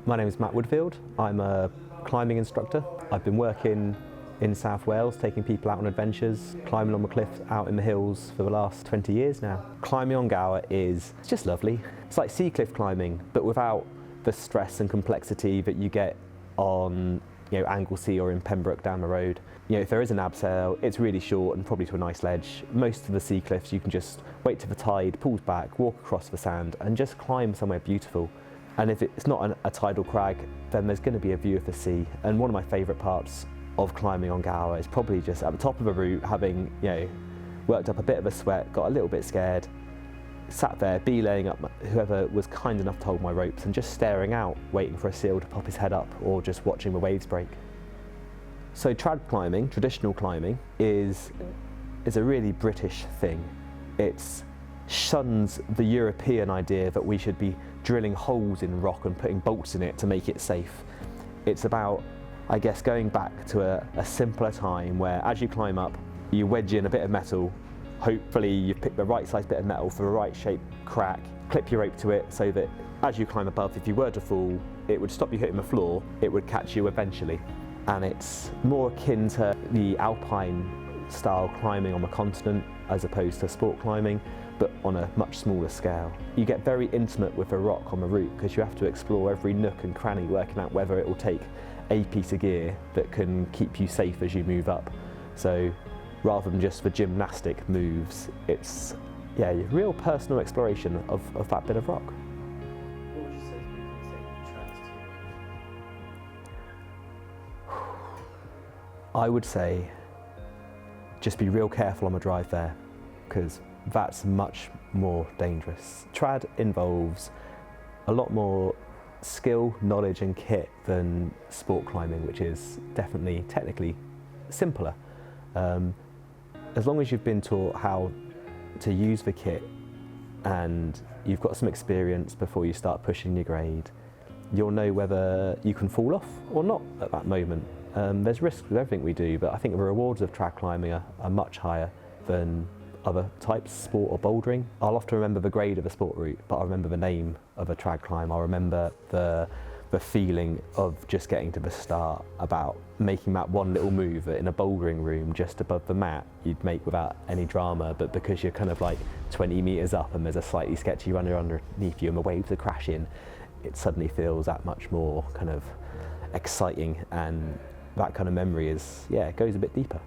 My name is Matt Woodfield. I'm a climbing instructor. I've been working in South Wales, taking people out on adventures, climbing on the cliffs out in the hills for the last 20 years now. Climbing on Gower it's just lovely. It's like sea cliff climbing, but without the stress and complexity that you get on Anglesey or in Pembroke down the road. If there is an abseil, it's really short and probably to a nice ledge. Most of the sea cliffs you can just wait till the tide pulls back, walk across the sand and just climb somewhere beautiful. And if it's not a tidal crag, then there's going to be a view of the sea. And one of my favourite parts of climbing on Gower is probably just at the top of a route, having worked up a bit of a sweat, got a little bit scared, sat there belaying up whoever was kind enough to hold my ropes and just staring out, waiting for a seal to pop his head up or just watching the waves break. So trad climbing, traditional climbing, is a really British thing. It shuns the European idea that we should be drilling holes in rock and putting bolts in it to make it safe. It's about, I guess, going back to a simpler time where as you climb up, you wedge in a bit of metal. Hopefully you've picked the right size bit of metal for the right shape crack, clip your rope to it so that as you climb above, if you were to fall, it would stop you hitting the floor, it would catch you eventually. And it's more akin to the alpine style climbing on the continent as opposed to sport climbing, but on a much smaller scale. You get very intimate with the rock on the route because you have to explore every nook and cranny, working out whether it will take a piece of gear that can keep you safe as you move up. So rather than just the gymnastic moves, it's real personal exploration of that bit of rock. What would you say people take trads to? I would say just be real careful on the drive there, because that's much more dangerous. Trad involves a lot more skill, knowledge and kit than sport climbing, which is definitely technically simpler. As long as you've been taught how to use the kit and you've got some experience before you start pushing your grade, you'll know whether you can fall off or not at that moment. There's risks with everything we do, but I think the rewards of trad climbing are much higher than other types, sport or bouldering. I'll often remember the grade of a sport route, but I'll remember the name of a trad climb. I'll remember the feeling of just getting to the start, about making that one little move that in a bouldering room just above the mat you'd make without any drama, but because you're kind of like 20 metres up and there's a slightly sketchy runner underneath you and the waves are crashing, it suddenly feels that much more kind of exciting, and that kind of memory it goes a bit deeper.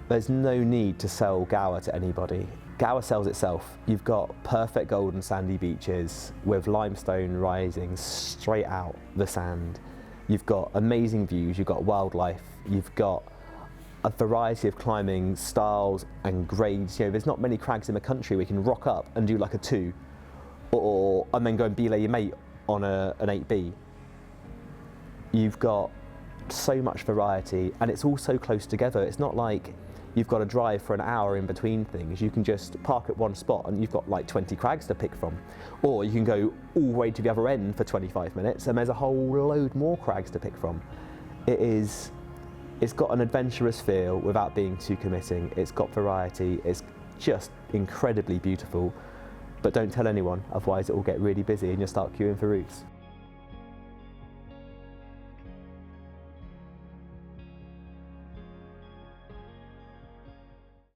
There's no need to sell Gower to anybody. Gower sells itself. You've got perfect golden sandy beaches with limestone rising straight out the sand. You've got amazing views, you've got wildlife, you've got a variety of climbing styles and grades. There's not many crags in the country where you can rock up and do like a 2 and then go and belay your mate on an 8B. You've got so much variety and it's all so close together. It's not like you've got to drive for an hour in between things. You can just park at one spot and you've got like 20 crags to pick from. Or you can go all the way to the other end for 25 minutes and there's a whole load more crags to pick from. It's got an adventurous feel without being too committing. It's got variety. It's just incredibly beautiful. But don't tell anyone, otherwise it will get really busy and you'll start queuing for routes.